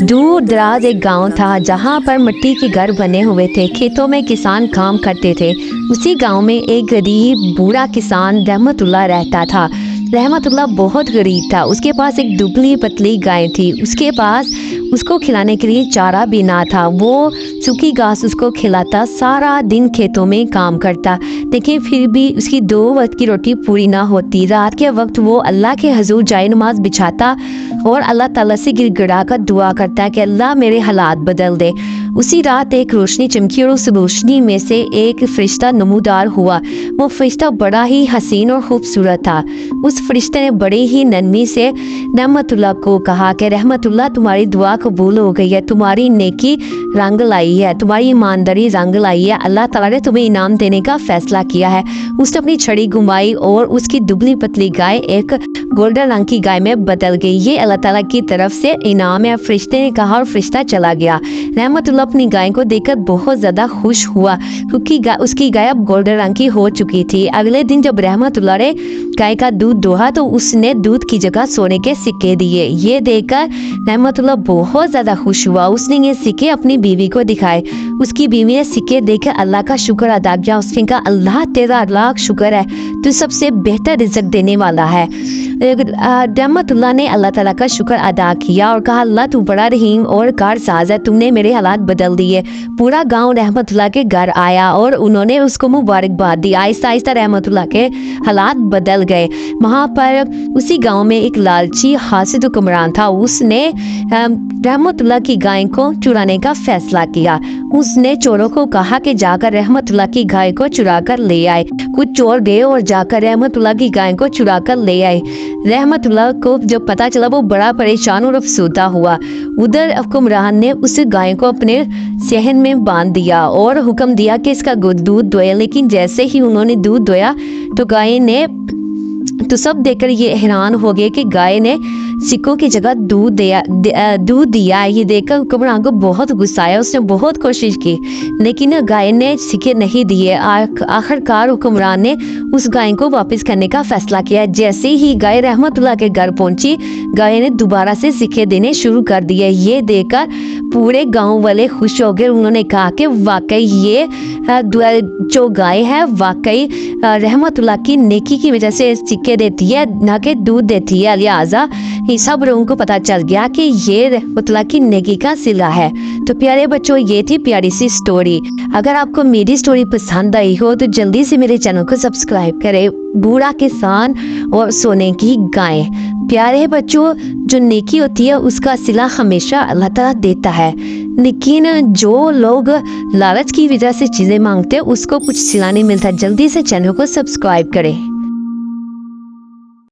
دور دراز ایک گاؤں تھا جہاں پر مٹی کے گھر بنے ہوئے تھے، کھیتوں میں کسان کام کرتے تھے۔ اسی گاؤں میں ایک غریب بوڑھا کسان رحمت اللہ رہتا تھا۔ رحمت اللہ بہت غریب تھا، اس کے پاس ایک دبلی پتلی گائے تھی، اس کے پاس اس کو کھلانے کے لیے چارہ بھی نہ تھا۔ وہ سوکھی گھاس اس کو کھلاتا، سارا دن کھیتوں میں کام کرتا، لیکن پھر بھی اس کی 2 وقت کی روٹی پوری نہ ہوتی۔ رات کے وقت وہ اللہ کے حضور جائے نماز بچھاتا اور اللہ تعالیٰ سے گر گڑا کر دعا کرتا کہ اللہ میرے حالات بدل دے۔ اسی رات ایک روشنی چمکی اور اس روشنی میں سے ایک فرشتہ نمودار ہوا۔ وہ فرشتہ بڑا ہی حسین اور خوبصورت تھا۔ اس فرشتے نے بڑے ہی نرمی سے رحمت اللہ کو کہا کہ رحمت اللہ، تمہاری دعا قبول ہو گئی ہے، تمہاری نیکی رنگ لائی ہے، تمہاری ایمانداری رنگ لائی ہے، اللہ تعالیٰ نے تمہیں انعام دینے کا فیصلہ کیا ہے۔ اس نے اپنی چھڑی گھمائی اور اس کی دبلی پتلی گائے ایک گولڈن رنگ کی گائے میں بدل گئی۔ یہ اللہ تعالیٰ کی طرف سے انعام ہے، فرشتے نے کہا اور فرشتہ چلا گیا۔ رحمت اللہ اپنی گائے کو دیکھ کر بہت زیادہ خوش ہوا کیونکہ اس کی گائے اب گولڈن رنگ کی ہو چکی تھی۔ اگلے دن جب رحمت اللہ نے گائے کا دودھ دوہا تو اس نے دودھ کی جگہ سونے کے سکے دیے۔ یہ دیکھ کر رحمت اللہ بہت زیادہ خوش ہوا۔ اس نے یہ سکے اپنی بیوی کو دکھائے۔ اس کی بیوی نے سکے دیکھ کر اللہ کا شکر ادا کیا۔ اس نے کہا، اللہ تیرا لاکھ شکر ہے، تو سب سے بہتر رزق دینے والا ہے۔ رحمت اللہ نے اللہ تعالیٰ کا شکر ادا کیا اور کہا، اللہ تو بڑا رحیم اور کارساز ہے، تم نے میرے حالات بدل دیے۔ پورا گاؤں رحمت اللہ کے گھر آیا اور انہوں نے اس کو مبارکباد دی۔ آہستہ آہستہ رحمت اللہ کے حالات بدل گئے۔ وہاں پر اسی گاؤں میں ایک لالچی حاسد حکمران تھا۔ اس نے رحمت اللہ کی گائے کو چرانے کا فیصلہ کیا۔ اس نے چوروں کو کہا کہ جا کر رحمت اللہ کی گائے کو چرا کر لے آئے۔ کچھ چور گئے اور جا کر رحمت اللہ کی گائے کو چرا کر لے آئے۔ رحمت اللہ کو جب پتا چلا وہ بڑا پریشان اور افسردہ ہوا۔ ادھر حکمران نے اس گائے کو اپنے صحن میں باندھ دیا اور حکم دیا کہ اس کا دودھ دوئے، لیکن جیسے ہی انہوں نے دودھ دویا تو گائے نے تو سب دیکھ کر یہ حیران ہو گئے کہ گائے نے سکوں کی جگہ دودھ دیا۔ یہ دیکھ کر حکمران کو بہت غصہ آیا۔ اس نے بہت کوشش کی لیکن گائے نے سکے نہیں دیے۔ آخر کار حکمران نے اس گائے کو واپس کرنے کا فیصلہ کیا۔ جیسے ہی گائے رحمت اللہ کے گھر پہنچی، گائے نے دوبارہ سے سکے دینے شروع کر دیے۔ یہ دیکھ کر پورے گاؤں والے خوش ہو گئے۔ انہوں نے کہا کہ واقعی یہ جو گائے ہے واقعی رحمت اللہ کی نیکی کی وجہ سے سکے دیتی ہے، نہ کہ دودھ دیتی ہے۔ لہٰذا سب لوگوں کو پتا چل گیا کہ یہ رحمت اللہ کی نیکی کا صلہ ہے۔ تو پیارے بچوں، یہ تھی پیاری سی سٹوری۔ اگر آپ کو میری سٹوری پسند آئی ہو تو جلدی سے میرے چینل کو سبسکرائب کریں۔ بوڑھا کسان اور سونے کی گائے۔ پیارے بچوں، جو نیکی ہوتی ہے اس کا صلہ ہمیشہ اللہ تعالیٰ دیتا ہے، لیکن جو لوگ لالچ کی وجہ سے چیزیں مانگتے ہیں اس کو کچھ صلہ نہیں ملتا۔ جلدی سے چینل کو سبسکرائب کریں۔